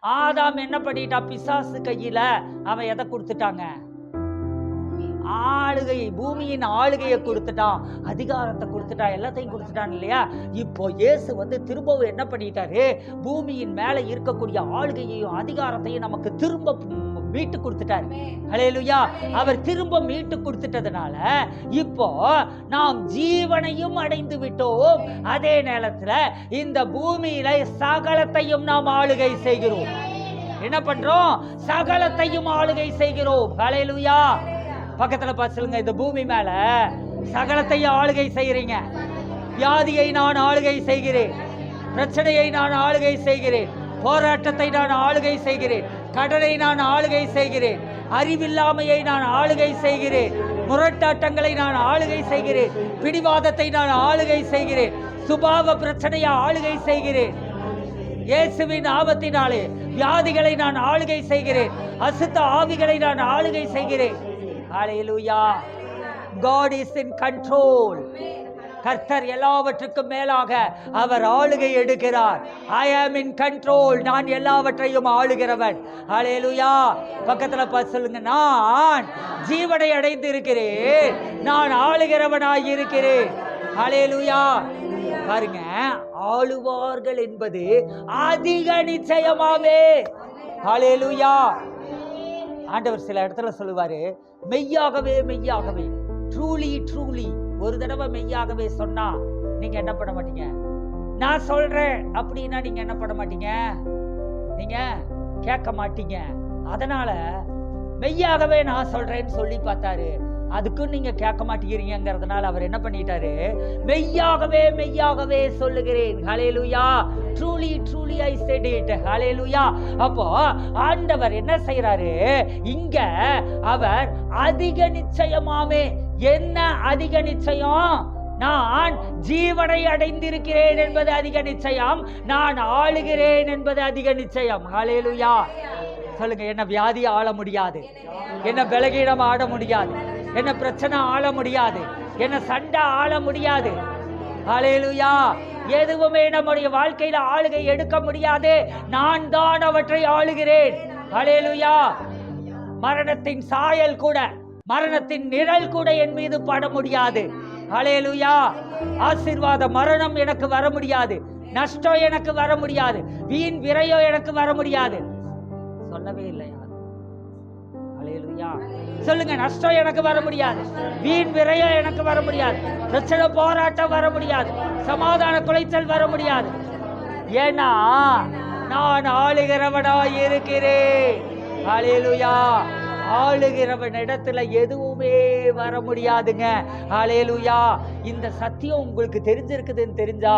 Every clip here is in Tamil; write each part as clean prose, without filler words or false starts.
ஆதாம் என்ன பண்ணிட்டா? பிசாசு கையில அவன் எதை கொடுத்துட்டாங்க? ஆளுகை, பூமியின் ஆளுகையை கொடுத்துட்டான், அதிகாரத்தை கொடுத்துட்டான், எல்லாத்தையும் கொடுத்துட்டான் இல்லையா? இப்போ இயேசு வந்து திரும்பவும் என்ன பண்ணிட்டாரு? பூமியின் மேல இருக்கக்கூடிய ஆளுகையையும் அதிகாரத்தையும் நமக்கு திரும்ப மீட்டு கொடுத்துட்டாரு. ஹல்லேலூயா. அவர் திரும்ப மீட்டு கொடுத்துட்டதுனால இப்போ நாம் ஜீவனையும் அடைந்து விட்டோம். அதே நேரத்துல இந்த பூமியில சகலத்தையும் நாம் ஆளுகை செய்கிறோம். என்ன பண்றோம்? சகலத்தையும் ஆளுகை செய்கிறோம். ஹல்லேலூயா. பக்கத்துல பார்த்து சொல்லுங்க, இந்த பூமி மேல சகலத்தையும் ஆளுகை செய்கிறீங்க. வியாதியை நான் ஆளுகை செய்கிறேன், பிரச்சனையை நான் ஆளுகை செய்கிறேன், போராட்டத்தை நான் ஆளுகை செய்கிறேன், கடனை நான் ஆளுகை செய்கிறேன், அறிவில்லாமையை நான் ஆளுகை செய்கிறேன், முரட்டாட்டங்களை நான் ஆளுகை செய்கிறேன், பிடிவாதத்தை நான் ஆளுகை செய்கிறேன், சுபாவ பிரச்சனையை ஆளுகை செய்கிறேன். இயேசுவின் நாமத்தினாலே வியாதிகளை நான் ஆளுகை செய்கிறேன், அசுத்த ஆவிகளை நான் ஆளுகை செய்கிறேன். ஹல்லேலூயா. God is in control. கர்த்தர் எல்லாவற்றுக்கும் மேலாக அவர் ஆளுகை எடுக்கிறார். I am in control. நான் எல்லாவற்றையும் ஆளுகிறவன். ஹல்லேலூயா. பக்கத்துல பார்த்து சொல்லுங்க, நான் ஜீவனை அடைந்து இருக்கிறேன், நான் ஆளுகிறவனாய் இருக்கிறேன். ஹல்லேலூயா. பாருங்க, ஆளுவார்கள் என்பது அதிக நிச்சயமாவே. ஹல்லேலூயா. ஆண்டவர் சில இடத்துல சொல்லுவாரு, மெய்யாகவே மெய்யாகவே, ட்ரூலி ட்ரூலி. ஒரு தடவை மெய்யாகவே சொன்னா நீங்க என்ன பண்ண மாட்டீங்க? நான் சொல்றேன் அப்படின்னா நீங்க என்ன பண்ண மாட்டீங்க? நீங்க கேட்க மாட்டீங்க. அதனால மெய்யாகவே நான் சொல்றேன்னு சொல்லி பார்த்தாரு, அதுக்கும் நீங்க கேட்க மாட்டேங்கிறீங்கிறதுனால அவர் என்ன பண்ணிட்டாரு? மெய்யாகவே மெய்யாகவே சொல்லுகிறேன். Hallelujah. Truly truly I said it. Hallelujah. அப்போ ஆண்டவர் என்ன செய்யறாரு இங்க? அவர் அதிக நிச்சயமாமே. என்ன அதிக நிச்சயம்? நான் ஜீவனை அடைந்திருக்கிறேன் என்பது அதிக நிச்சயம், நான் ஆளுகிறேன் என்பது அதிக நிச்சயம். ஹல்லேலூயா. சொல்லுங்க, என்ன வியாதி ஆள முடியாது, என்ன பலகீனம் ஆட முடியாது, என்ன பிரச்சனை ஆள முடியாது, என்ன சண்டை ஆள முடியாது. ஹல்லேலூயா. எதுவுமே நம்முடைய வாழ்க்கையில ஆளுகை எடுக்க முடியாது. நான் தான் அவற்றை ஆளுகிறேன். ஹல்லேலூயா. மரணத்தின் சாயல் கூட, மரணத்தின் நிழல் கூட என் மீது பட முடியாது. ஹல்லேலூயா. ஆசீர்வாத மரணம் எனக்கு வர முடியாது, நஷ்டம் எனக்கு வர முடியாது, வீண் விரயம் எனக்கு வர முடியாது. சொல்லவே இல்லை. ஹல்லேலூயா. சொல்லுங்க, நஷ்டம் எனக்கு வர முடியாது, வீண் விரயம் எனக்கு வர முடியாது, பிரச்சனை போராட்டம் வர முடியாது, சமாதான குலைச்சல் வர முடியாது. ஏன்னா நான் ஆளுகிறவனாய் இருக்கிறேன். ஹல்லேலூயா. ஆளுகிறவன் இடத்துல எதுவுமே வர முடியாதுங்க. ஹல்லேலூயா. இந்த சத்தியம் உங்களுக்கு தெரிஞ்சிருக்குதுன்னு தெரிஞ்சா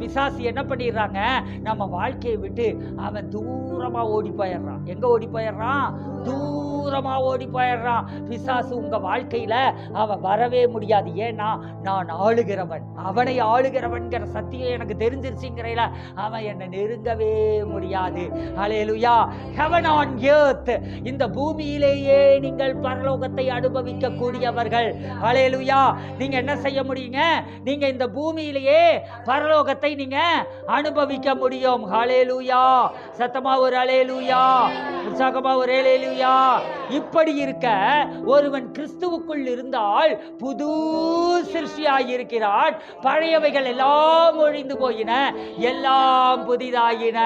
பிசாசு என்ன பண்ணிடுறாங்க? நம்ம வாழ்க்கையை விட்டு அவன் தூரமா ஓடி போயிடுறான். எங்க ஓடி போயிடுறான்? தூரமா ஓடி போயிடுறான். பிசாசு உங்க வாழ்க்கையில அவன் வரவே முடியாது. ஏன்னா நான் ஆளுகிறவன், அவனை ஆளுகிறவன்கிற சத்தியம் எனக்கு தெரிஞ்சிருச்சுங்கிறீல அவன் என்னை நெருங்கவே முடியாது. ஹல்லேலூயா. Heaven on earth. இந்த பூமியிலேயே நீங்கள் பரலோகத்தை அனுபவிக்க கூடியவர்கள். ஹல்லேலூயா. நீங்க என்ன செய்ய முடியுங்க? நீங்க இந்த பூமியிலேயே பரலோகத்தை நீங்க அனுபவிக்க முடியும். ஹல்லேலூயா. சத்தமா ஒரு ஹல்லேலூயா, உற்சாகமா ஒரு ஹல்லேலூயா. இப்படி இருக்க ஒருவன் கிறிஸ்துவுக்குள் இருந்தால் புது சிருஷ்டியாய் இருக்கிறான், பழையவைகள் எல்லாம் ஒழிந்து போயின, எல்லாம் புதிதாயின.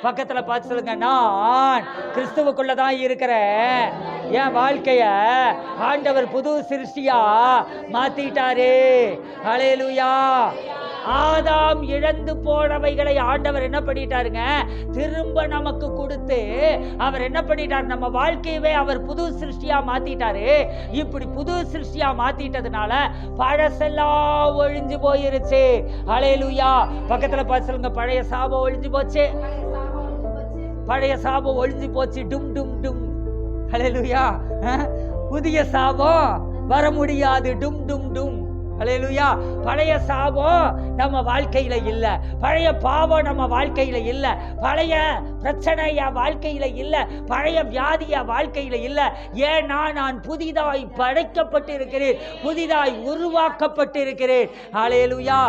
பக்கத்துல பார்த்து சொல்லுங்க, நான் கிறிஸ்துவுக்குள்ளதான் இருக்கிறேன், என் வாழ்க்கைய ஆண்டவர் புது சிருஷ்டியா மாத்திட்டாரு. ஹல்லேலூயா. ஆதாம் இழந்து போனவைகளை ஆண்டவர் என்ன பண்ணிட்டாருங்க? திரும்ப நமக்கு கொடுத்து அவர் என்ன பண்ணிட்டார்? நம்ம வாழ்க்கையவே அவர் புது சிருஷ்டியா மாத்திட்டாரு. இப்படி புது சிருஷ்டியா மாத்திட்டதுனால பழசெல்லாம் ஒழிஞ்சு போயிருச்சு. ஹல்லேலூயா. பக்கத்துல பார்த்து சொல்லுங்க, பழைய சாபம் ஒழிஞ்சு போச்சு, பழைய சாபம் ஒழிஞ்சு போச்சு. டும் டும் டும். ஹல்லேலூயா. புதிய சாபம் வர முடியாது. டும் டும் டும். அல்லேலூயா. பழைய சாபம் நம்ம வாழ்க்கையில இல்ல, பழைய பாவம் நம்ம வாழ்க்கையில இல்ல, பழைய பிரச்சனைய வாழ்க்கையில இல்ல, பழைய வியாதிய வாழ்க்கையில இல்ல. ஏன்னா நான் புதிதாய் படைக்கப்பட்டு இருக்கிறேன், புதிதாய் உருவாக்கப்பட்டு இருக்கிறேன். அல்லேலூயா.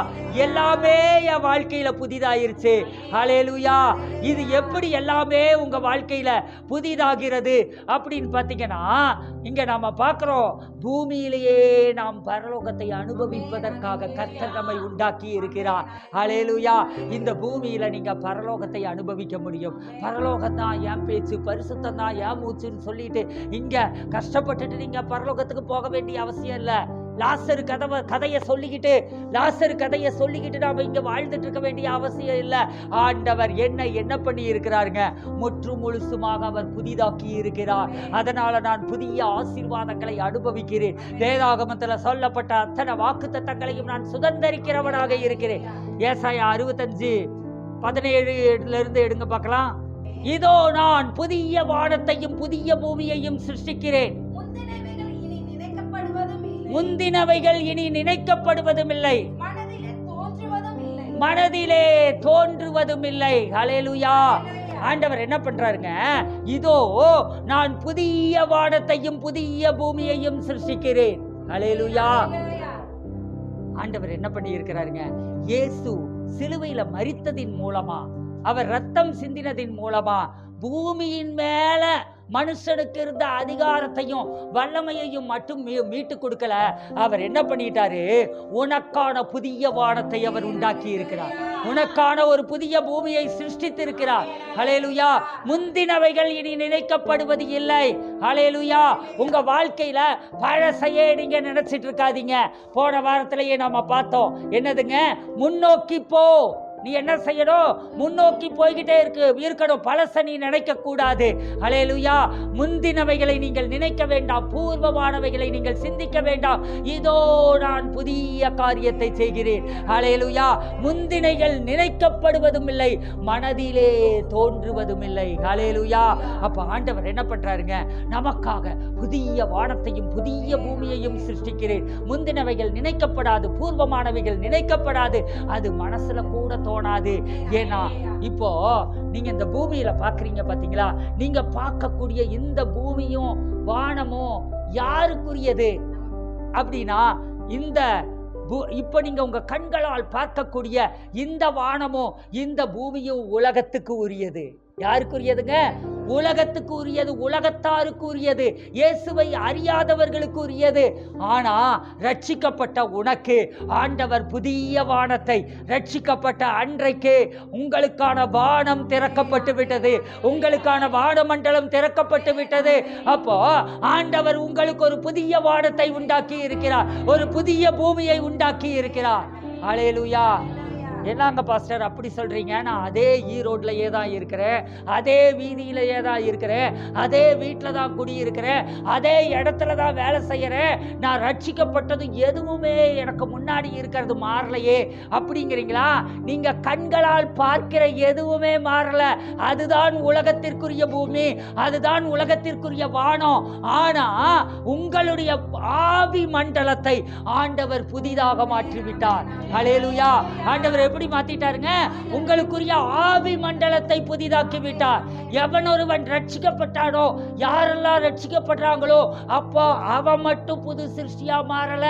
எல்லாமே என் வாழ்க்கையில புதிதாயிருச்சு. அல்லேலூயா. இது எப்படி எல்லாமே உங்க வாழ்க்கையில புதிதாகிறது அப்படின்னு பாத்தீங்கன்னா, இங்க நாம பார்க்கிறோம், பூமியிலேயே நாம் பரலோகத்தை அனுபவிப்பதற்காக கர்த்தர் நம்மை உண்டாக்கி இருக்கிறார். அல்லேலூயா. இந்த பூமியில நீங்க பரலோகத்தை அனுபவிக்க முடியும். பரலோகம் தான் என் பேச்சு, பரிசுத்தம் தான் என் மூச்சுன்னு சொல்லிட்டு இங்க கஷ்டப்பட்டுட்டு நீங்க பரலோகத்துக்கு போக வேண்டிய அவசியம் இல்லை. லாசரு கதையை சொல்லிக்கிட்டு நாம இங்க வாழ்ந்துட்டு இருக்க வேண்டிய அவசியம் இல்லை. ஆண்டவர் என்ன பண்ணி இருக்கிறாருங்க, முற்றும் முழுசுமாக அவர் புதிதாக்கி இருக்கிறார். அதனால நான் புதிய ஆசீர்வாதங்களை அனுபவிக்கிறேன். வேதாகமத்தில் சொல்லப்பட்ட அத்தனை வாக்குத்தத்தங்களையும் நான் சுதந்தரிக்கிறவனாக இருக்கிறேன். ஏசாயா 65:17 எடுங்க பார்க்கலாம். இதோ நான் புதிய வானத்தையும் புதிய பூமியையும் சிருஷ்டிக்கிறேன், முந்தினவைகள் இனி நினைக்கப்படுவதும் இல்லை, மனதிலே தோன்றுவதும் இல்லை. ஹல்லேலூயா. ஆண்டவர் என்ன பண்றாருங்க, இதோ நான் புதிய வானத்தையும் புதிய பூமியையும் சிருஷ்டிக்கிறேன். ஹல்லேலூயா. ஆண்டவர் என்ன பண்ணி இருக்கிறாருங்க, இயேசு சிலுவையில மரித்ததின் மூலமா, அவர் ரத்தம் சிந்தினதின் மூலமா பூமியின் மேல மனுஷனுக்கு இருந்த அதிகாரத்தையும் வல்லமையையும் மட்டும் மீட்டு கொடுக்கல. அவர் என்ன பண்ணிட்டாரு, உனக்கான புதிய வானத்தை அவர் உண்டாக்கி இருக்கிறார், உனக்கான ஒரு புதிய பூமியை சிருஷ்டித்து இருக்கிறார். ஹல்லேலூயா. முந்தினவைகள் இனி நினைக்கப்படுவது இல்லை. ஹல்லேலூயா. உங்க வாழ்க்கையில பழசையே நீங்க நினைச்சிட்டு இருக்காதீங்க. போன வாரத்திலேயே நாம பார்த்தோம், என்னதுங்க, முன்னோக்கி போ. நீ என்ன செய்யணும், முன்னோக்கி போய்கிட்டே இருக்கணும். பழச நீ நினைக்க கூடாது. ஹல்லேலூயா. முந்தினவைகளை நீங்கள் நினைக்க வேண்டாம், பூர்வமானவைகளை நீங்கள் சிந்திக்க வேண்டாம். இதோ நான் புதிய காரியத்தை செய்கிறேன். ஹல்லேலூயா. முந்தினைகள் நினைக்கப்படுவதும் இல்லை, மனதிலே தோன்றுவதும் இல்லை. ஹல்லேலூயா. அப்ப ஆண்டவர் என்ன பண்றாருங்க, நமக்காக புதிய வானத்தையும் புதிய பூமியையும் சிருஷ்டிக்கிறேன். முந்தினவைகள் நினைக்கப்படாது, பூர்வமானவைகள் நினைக்கப்படாது, அது மனசுல கூட தோணாது. ஏன்னா இப்போ நீங்க இந்த பூமியில பாக்குறீங்க பாத்தீங்களா, நீங்க பார்க்கக்கூடிய இந்த பூமியும் வானமும் யாருக்குரியது அப்படின்னா, இந்த இப்ப நீங்க உங்க கண்களால் பார்க்கக்கூடிய இந்த வானமும் இந்த பூமியும் உலகத்துக்கு உரியது. யாருக்குரியதுங்க, உலகத்துக்கு உரியது, உலகத்தாருக்கு உரியது, இயேசுவை அறியாதவர்களுக்கு உரியது. ஆனா ரட்சிக்கப்பட்ட உனக்கு ஆண்டவர் புதிய வானத்தை, ரட்சிக்கப்பட்ட அன்றைக்கு உங்களுக்கான வானம் திறக்கப்பட்டு விட்டது, உங்களுக்கான வானமண்டலம் திறக்கப்பட்டு விட்டது. அப்போ ஆண்டவர் உங்களுக்கு ஒரு புதிய வானத்தை உண்டாக்கி இருக்கிறார், ஒரு புதிய பூமியை உண்டாக்கி இருக்கிறார். ஹல்லேலூயா. என்னங்க பாஸ்டர் அப்படி சொல்றீங்க, நான் அதே ஈரோட்லயே தான் இருக்கிறேன், அதே வீதியிலேயே தான் இருக்கிறேன், அதே வீட்டில் தான் குடியிருக்கிறேன், அதே இடத்துல தான் வேலை செய்யறேன், நான் ரட்சிக்கப்பட்டது எதுவுமே எனக்கு முன்னாடி இருக்கிறது மாறலையே அப்படிங்கிறீங்களா? நீங்க கண்களால் பார்க்கிற எதுவுமே மாறல. அதுதான் உலகத்திற்குரிய பூமி, அதுதான் உலகத்திற்குரிய வானம். ஆனா உங்களுடைய ஆவி மண்டலத்தை ஆண்டவர் புதிதாக மாற்றிவிட்டார். ஹல்லேலூயா. ஆண்டவர் எப்படி மாத்திட்டாருங்க, உங்களுக்குரிய ஆவி மண்டலத்தை புதிதாக்கி விட்டார். எவன் ஒருவன் ரட்சிக்கப்பட்டானோ, யாரெல்லாம் ரட்சிக்கப்படுறாங்களோ, அப்போ அவன் மட்டும் புது சிருஷ்டியா மாறல,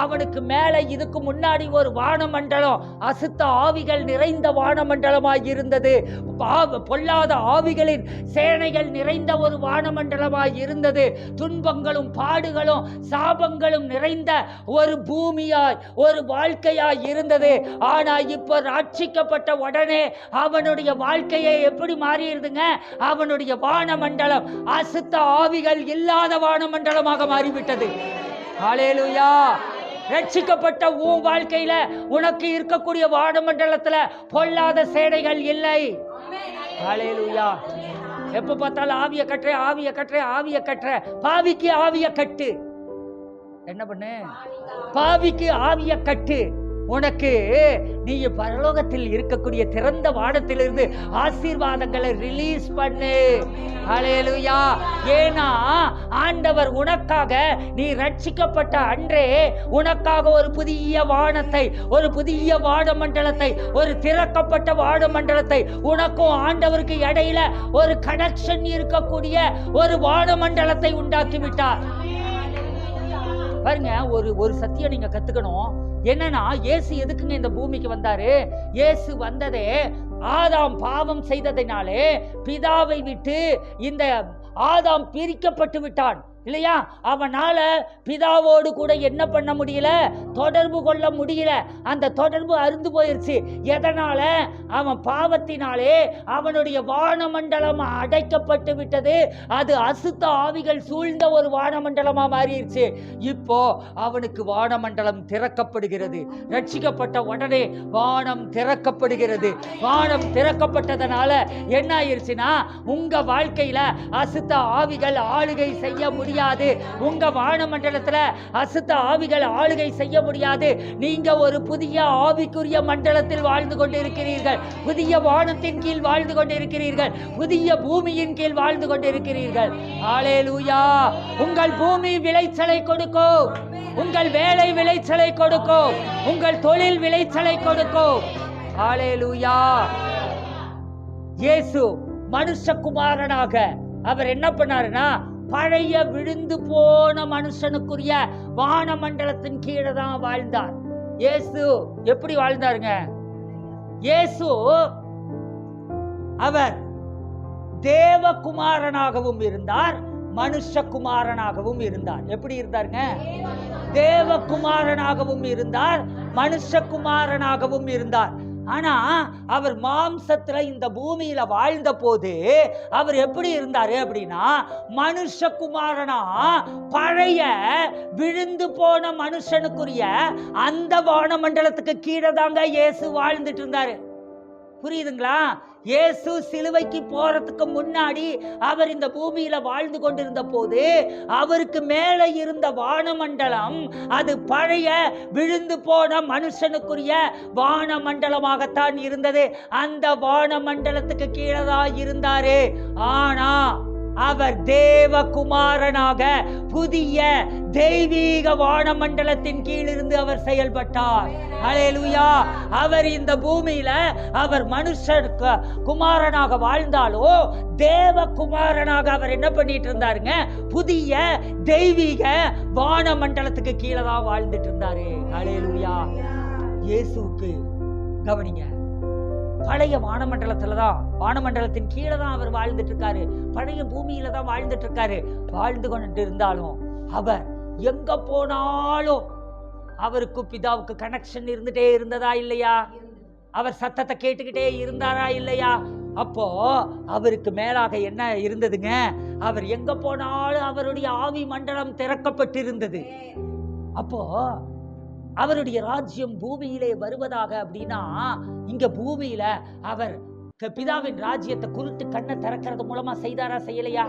அவனுக்கு மேல இதுக்கு முன்னாடி ஒரு வானமண்டலம், அசுத்த ஆவிகள் நிறைந்த வானமண்டலமாய் இருந்தது, பொல்லாத ஆவிகளின் சேனைகள் நிறைந்த ஒரு வானமண்டலமாய் இருந்தது, துன்பங்களும் பாடுகளும் சாபங்களும் நிறைந்த ஒரு பூமியாய், ஒரு வாழ்க்கையாய் இருந்தது. ஆனா இப்ப ரட்சிக்கப்பட்ட உடனே அவனுடைய வாழ்க்கையை எப்படி மாறிடுதுங்க, அவனுடைய வானமண்டலம் அசுத்த ஆவிகள் இல்லாத வானமண்டலமாக மாறிவிட்டது. ஹல்லேலூயா. ரட்சிக்கப்பட்ட உன் வாழ்க்கையில உனக்கு இருக்கக்கூடிய வானமண்டலத்துல பொல்லாத சேனைகள் இல்லை. ஹல்லேலூயா. எப்ப பார்த்தாலும் ஆவிய கட்டுற, ஆவிய கட்டுற, ஆவிய கட்டுற. பாவிக்கு ஆவிய கட்டு. என்ன பண்ணு, பாவிக்கு ஆவிய கட்டு. உனக்கு நீ பரலோகத்தில் இருக்கக்கூடிய திறந்த வானத்திலிருந்து ஆசீர்வாதங்களை ரிலீஸ் பண்ணு. ஹல்லேலூயா. ஏன்னா ஆண்டவர் உனக்காக, நீ ரட்சிக்கப்பட்ட அன்றே உனக்காக ஒரு புதிய வானத்தை, ஒரு புதிய வானமண்டலத்தை, ஒரு திறக்கப்பட்ட வானமண்டலத்தை, உனக்கும் ஆண்டவருக்கு இடையில ஒரு கனெக்ஷன் இருக்கக்கூடிய ஒரு வானமண்டலத்தை உண்டாக்கி விட்டார். பாருங்க, ஒரு சத்தியம் நீங்க கத்துக்கணும். என்னன்னா, இயேசு எதுக்குங்க இந்த பூமிக்கு வந்தாரு? இயேசு வந்ததே ஆதாம் பாவம் செய்ததினாலே பிதாவை விட்டு இந்த ஆதாம் பிரிக்கப்பட்டு விட்டான் இல்லையா? அவனால பிதாவோடு கூட என்ன பண்ண முடியல? தொடர்பு கொள்ள முடியல. அந்த தொடர்பு அருந்து போயிருச்சு. எதனால? அவன் பாவத்தினாலே அவனுடைய வானமண்டலம் அடைக்கப்பட்டு விட்டது. அது அசுத்த ஆவிகள் சூழ்ந்த ஒரு வானமண்டலமா மாறிடுச்சு. இப்போ அவனுக்கு வானமண்டலம் திறக்கப்படுகிறது. ரட்சிக்கப்பட்ட உடனே வானம் திறக்கப்படுகிறது. வானம் திறக்கப்பட்டதனால என்ன ஆயிருச்சுன்னா, உங்க வாழ்க்கையில அசுத்த ஆவிகள் ஆளுகை செய்ய முடியாது. உங்க வானமண்டலத்துல அசுத்த ஆவிகள் ஆளுகை செய்ய முடியாது. நீங்க ஒரு புதிய ஆவிக்குரிய மண்டலத்தில் வாழ்ந்து கொண்டிருக்கிறீர்கள். புதிய வானத்தின் கீழ் வாழ்ந்து கொண்டிருக்கிறீர்கள். புதிய பூமியின் கீழ் வாழ்ந்து கொண்டிருக்கிறீர்கள். ஹல்லேலூயா. உங்கள் பூமி விளைச்சலை கொடுக்கும். உங்கள் வேலை விளைச்சலை கொடுக்கும். உங்கள் தொழில் விளைச்சலை கொடுக்கும். ஹல்லேலூயா. இயேசு மனுஷகுமாரனாக அவர் என்ன பண்ணாருன்னா, பழைய விழுந்து போன மனுஷனுக்குரிய வானமண்டலத்தின் கீழே தான் வாழ்ந்தார். இயேசு எப்படி வாழ்ந்தாருங்க? இயேசு அவர் தேவகுமாரனாகவும் இருந்தார், மனுஷகுமாரனாகவும் இருந்தார். எப்படி இருந்தாருங்க? தேவகுமாரனாகவும் இருந்தார், மனுஷகுமாரனாகவும் இருந்தார். ஆனா அவர் மாம்சத்துல இந்த பூமியில வாழ்ந்த போது அவர் எப்படி இருந்தாரு அப்படின்னா, மனுஷகுமாரனா பழைய விழுந்து போன மனுஷனுக்குரிய அந்த வானமண்டலத்துக்கு கீழே தாங்க இயேசு வாழ்ந்துட்டு இருந்தாரு. புரியுதுங்களா? இயேசு சிலுவைக்கு போறதுக்கு முன்னாடி அவர் இந்த பூமியில வாழ்ந்து கொண்டிருந்த போது அவருக்கு மேல இருந்த வானமண்டலம் அது பழைய விழுந்து போன மனுஷனுக்குரிய வானமண்டலமாகத்தான் இருந்தது. அந்த வானமண்டலத்துக்கு கீழே தான் இருந்தாரு. ஆனா அவர் தேவகுமாரனாக புதிய தெய்வீக வானமண்டலத்தின் கீழிருந்து அவர் செயல்பட்டார். ஹல்லேலூயா. அவர் இந்த பூமியில அவர் மனுஷ குமாரனாக வாழ்ந்தாலோ தேவகுமாரனாக அவர் என்ன பண்ணிட்டு இருந்தாருங்க? புதிய தெய்வீக வானமண்டலத்துக்கு கீழே தான் வாழ்ந்துட்டு இருந்தாரு. ஹல்லேலூயா. இயேசுவுக்கு கவனிங்க, பழைய வானமண்டலத்துலதான், வானமண்டலத்தின் கீழே தான் அவர் வாழ்ந்துட்டு இருக்காரு. பழைய பூமியில தான் வாழ்ந்துட்டு இருக்காரு. வாழ்ந்து கொண்டு இருந்தாலும் அவர் எங்க போனாலும் அவருக்கு பிதாவுக்கு கனெக்ஷன் இருந்துட்டே இருந்ததா இல்லையா? அவர் சத்தத்தை கேட்டுக்கிட்டே இருந்தாரா இல்லையா? அப்போ அவருக்கு மேலாக என்ன இருந்ததுங்க? அவர் எங்க போனாலும் அவருடைய ஆவி மண்டலம் திறக்கப்பட்டிருந்தது. அப்போ அவருடைய ராஜ்யம் பூமியிலே வருவதாக அப்படின்னா, இங்க பூமியில அவர் பிதாவின் ராஜ்யத்தை குருட்டு கண்ணை திறக்கிறது மூலமா செய்தாரா செய்யலையா?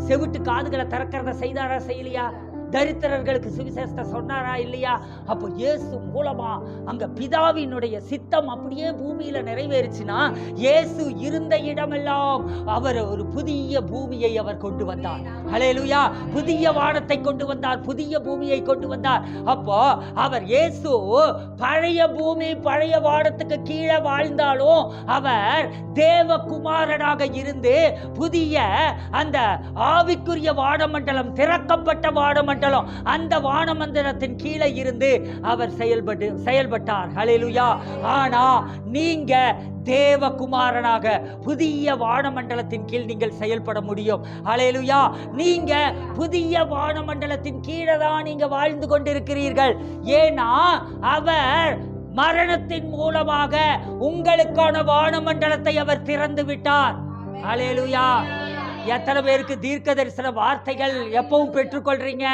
செவிட்டு காதுகளை திறக்கிறத செய்தாரா செய்யலையா? தரித்திரர்களுக்கு சுவிசேஷத்தை சொன்னாரா இல்லையா? அப்போ இயேசு மூலமா அங்க பிதாவினுடைய சித்தம் அப்படியே பூமியில நிறைவேறுச்சுன்னா, இயேசு இருந்த இடமெல்லாம் அவர் ஒரு புதிய பூமியை அவர் கொண்டு வந்தார். ஹல்லேலூயா. புதிய வானத்தை கொண்டு வந்தார், புதிய பூமியை கொண்டு வந்தார். அப்போ அவர் இயேசு பழைய பூமி பழைய வானத்துக்கு கீழே வாழ்ந்தாலும் அவர் தேவகுமாரனாக இருந்து புதிய அந்த ஆவிக்குரிய வானமண்டலம், திறக்கப்பட்ட வானமண்டலம், அந்த வானமண்டலத்தின் கீழே இருந்து அவர் செயல்பட்டார். ஹல்லேலூயா. ஆனா நீங்க தேவகுமாரனாக புதிய வானமண்டலத்தின் கீழ் நீங்கள் செயல்பட முடியும். ஹல்லேலூயா. நீங்க புதிய வானமண்டலத்தின் கீழே தான் நீங்க வாழ்ந்து கொண்டிருக்கிறீர்கள். ஏன்னா அவர் மரணத்தின் மூலமாக உங்களுக்கான வானமண்டலத்தை அவர் திறந்து விட்டார். ஹல்லேலூயா. எத்தனை பேருக்கு தீர்க்க தரிசன வார்த்தைகள் எப்பவும் பெற்றுக்கொள்றீங்க?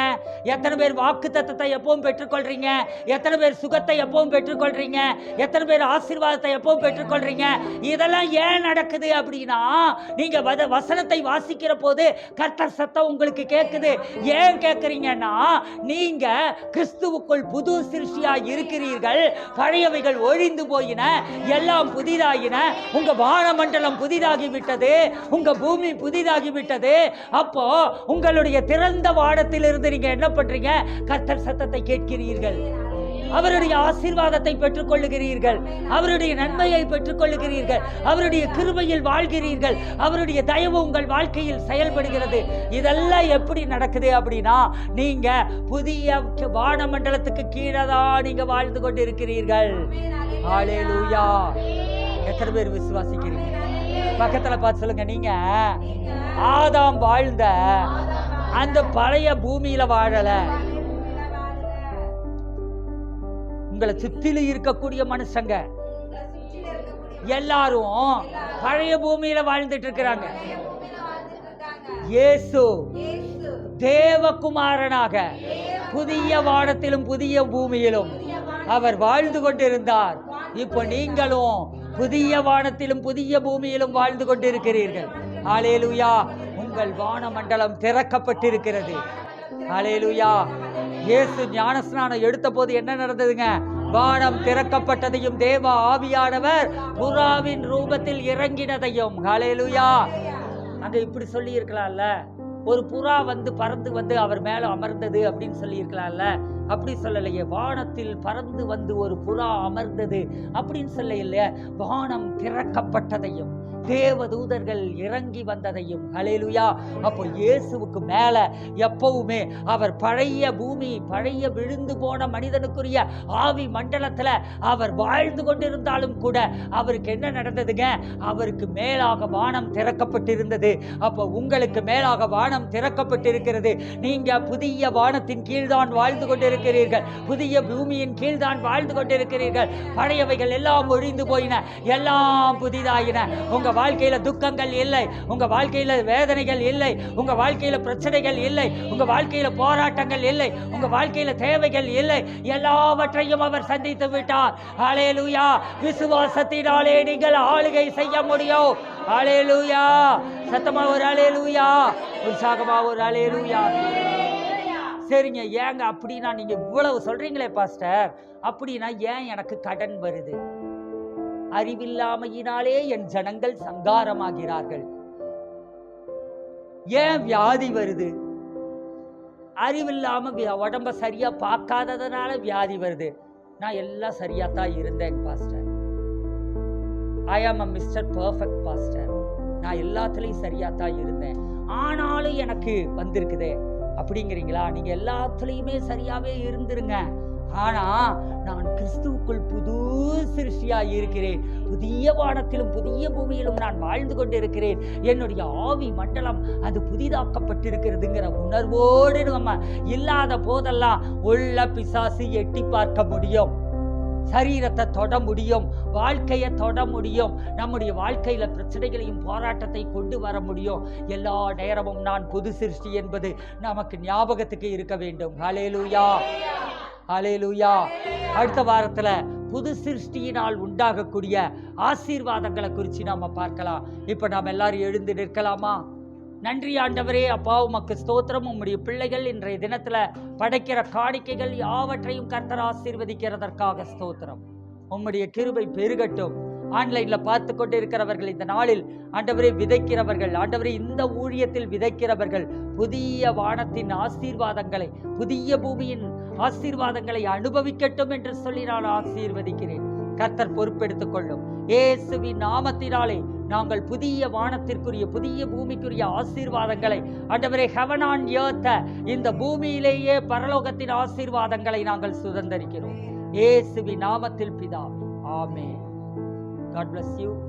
எத்தனை பேர் வாக்கு தத்தத்தை எப்பவும் பெற்றுக்கொள்றீங்க? எத்தனை பேர் சுகத்தை எப்பவும் பெற்றுக்கொள்றீங்க? எத்தனை பேர் ஆசீர்வாதத்தை எப்பவும் பெற்றுக்கொள்றீங்க? இதெல்லாம் ஏன் நடக்குது அப்படின்னா, நீங்க வசனத்தை வாசிக்கிற போது கர்த்தர் சத்தம் உங்களுக்கு கேட்குது. ஏன் கேட்குறீங்கன்னா, நீங்க கிறிஸ்துவுக்குள் புது சிருஷ்டியா இருக்கிறீர்கள். பழையவைகள் ஒழிந்து போயின, எல்லாம் புதிதாயின. உங்க வானமண்டலம் புதிதாகி விட்டது, உங்க பூமி புதிதாகி விட்டது. அப்போ உங்களுடைய திறந்த வானத்திலிருந்து நீங்க என்ன பண்றீங்க? கர்த்தர் சத்தத்தை கேட்கிறீர்கள், அவருடைய ஆசீர்வாதத்தை பெற்றுக் கொள்ளுகிறீர்கள், அவருடைய நன்மையை பெற்றுக் கொள்ளுகிறீர்கள், அவருடைய கிருபையில் வாழ்கிறீர்கள், அவருடைய தயவு உங்கள் வாழ்க்கையில் செயல்படுகிறது. இதெல்லாம் எப்படி நடக்குது அப்படின்னா, நீங்க புதிய வானமண்டலத்துக்கு கீழே தான் நீங்க வாழ்ந்து கொண்டு இருக்கிறீர்கள். ஹல்லேலூயா! எத்தனை பேர் விசுவாசிக்கிறீங்க? பக்கத்துல பார்த்து சொல்லுங்க, நீங்க ஆதாம் வாழ்ந்த அந்த பழைய பூமியில வாழல. உங்களை சுற்றிலும் இருக்கக்கூடிய மனுஷங்க எல்லாரும் பழைய பூமியில வாழ்ந்துட்டு இருக்கிறாங்க. இயேசு தேவகுமாரனாக புதிய வானத்திலும் புதிய பூமியிலும் அவர் வாழ்ந்து கொண்டிருந்தார். இப்போ நீங்களும் புதிய வானத்திலும் புதிய பூமியிலும் வாழ்ந்து கொண்டிருக்கிறீர்கள். ஹல்லேலூயா! உங்கள் வானமண்டலம் திறக்கப்பட்டிருக்கிறது. ஹல்லேலூயா! இயேசு ஞானஸ்நானம் எடுத்த போது என்ன நடந்ததுங்க? வானம் திறக்கப்பட்டதையும் தேவ ஆவியானவர் புறாவின் ரூபத்தில் இறங்கினதையும். ஹல்லேலூயா! அங்க இப்படி சொல்லி இருக்கலாம்ல, ஒரு புறா வந்து பறந்து வந்து அவர் மேல அமர்ந்தது அப்படின்னு சொல்லி இருக்கலாம்ல. அப்படி சொல்லலையே. வானத்தில் பறந்து வந்து ஒரு புறா அமர்ந்தது அப்படின்னு சொல்ல இல்லையே. வானம் திறக்கப்பட்டதையும் தேவதூதர்கள் இறங்கி வந்ததையும். ஹல்லேலூயா! அப்போ இயேசுவுக்கு மேல எப்பவுமே அவர் பழைய பூமி, பழைய விழுந்து போன மனிதனுக்குரிய ஆவி மண்டலத்துல அவர் வாழ்ந்து கொண்டிருந்தாலும் கூட அவருக்கு என்ன நடந்ததுங்க? அவருக்கு மேலாக வானம் திறக்கப்பட்டிருந்தது. அப்போ உங்களுக்கு மேலாக வானம் திறக்கப்பட்டிருக்கிறது. நீங்க புதிய வானத்தின் கீழ்தான் வாழ்ந்து கொண்டிருக்கிறீர்கள், புதிய பூமியின் கீழ்தான் வாழ்ந்து கொண்டிருக்கிறீர்கள். பழையவைகள் எல்லாம் ஒழிந்து போயின, எல்லாம் புதிதாயின. உங்க வாழ்க்கையில துக்கங்கள் இல்லை, உங்க வாழ்க்கையில வேதனைகள் இல்லை, உங்க வாழ்க்கையில பிரச்சனைகள் இல்லை, உங்க வாழ்க்கையில போராட்டங்கள் இல்லை, உங்க வாழ்க்கையில தேவைகள் இல்லை. எல்லாவற்றையும் அவர் சந்தித்து விட்டார். ஹல்லேலூயா! விசுவாசத்தினாலே நீங்கள் ஆளுகை செய்ய முடியும். ஹல்லேலூயா! சத்தமா ஒரு ஹல்லேலூயா, உற்சாகமா ஒரு ஹல்லேலூயா. சரிங்க, ஏங்க அப்படின்னா நீங்க இவ்வளவு சொல்றீங்களே பாஸ்டர், அப்படின்னா ஏன் எனக்கு கடன் வருது? அறிவில்லாமையினாலே என் ஜனங்கள் சங்காரமாகிறார்கள். ஏன் வியாதி வருது? அறிவில்லாம உடம்ப சரியா பார்க்காததுனால வியாதி வருது. நான் எல்லாம் சரியா தான் இருந்தேன் பாஸ்டர். ஐ ஆம் a Mr. Perfect pastor. நான் எல்லாத்துலயும் சரியா தான் இருந்தேன், ஆனாலும் எனக்கு வந்திருக்குதே அப்படிங்கிறீங்களா? நீங்க எல்லாத்துலயுமே சரியாவே இருந்துருங்க. ஆனா நான் கிறிஸ்துவுக்குள் புது சிருஷ்டியா இருக்கிறேன். புதிய வானத்திலும் புதிய பூமியிலும் நான் வாழ்ந்து கொண்டிருக்கிறேன். என்னுடைய ஆவி மண்டலம் அது புதிதாக்கப்பட்டிருக்கிறதுங்கிற உணர்வோடு நம்ம இல்லாத போதெல்லாம் உள்ள பிசாசு எட்டி பார்க்க முடியும், சரீரத்தை தொட முடியும், வாழ்க்கையை தொட முடியும், நம்முடைய வாழ்க்கையில பிரச்சனைகளையும் போராட்டத்தை கொண்டு வர முடியும். எல்லா நேரமும் நான் புது சிருஷ்டி என்பது நமக்கு ஞாபகத்துக்கு இருக்க வேண்டும். ஹல்லேலூயா! ஹல்லேலூயா! அடுத்த வாரத்துல புது சிருஷ்டியினால் உண்டாகக்கூடிய ஆசீர்வாதங்களை குறித்து நாம பார்க்கலாம். இப்ப நாம் எல்லாரும் எழுந்து நிற்கலாமா? நன்றி ஆண்டவரே, அப்பா உமக்கு ஸ்தோத்திரம். உம்முடைய பிள்ளைகள் இன்றைய தினத்துல படைக்கிற காணிக்கைகள் யாவற்றையும் கர்த்தர் ஆசீர்வதிக்கிறதற்காக ஸ்தோத்திரம். உம்முடைய கிருபை பெருகட்டும். ஆன்லைன்ல பார்த்து கொண்டு இருக்கிறவர்கள், இந்த நாளில் ஆண்டவரே விதைக்கிறவர்கள், ஆண்டவரே இந்த ஊழியத்தில் விதைக்கிறவர்கள் புதிய வானத்தின் ஆசீர்வாதங்களை, புதிய பூமியின் ஆசீர்வாதங்களை அனுபவிக்கட்டும் என்று சொல்லி நான் ஆசீர்வதிக்கிறேன். கர்த்தர் பொறுப்பெடுத்துக் கொள்ளும். இயேசுவின் நாமத்தினாலே நாங்கள் புதிய வானத்திற்குரிய புதிய பூமிக்குரிய ஆசீர்வாதங்களை, ஆண்டவரே ஹெவன் ஆன் எர்த், இந்த பூமியிலேயே பரலோகத்தின் ஆசீர்வாதங்களை நாங்கள் சுதந்தரிக்கிறோம். இயேசுவின் நாமத்தில் பிதாவே, ஆமென். God bless you.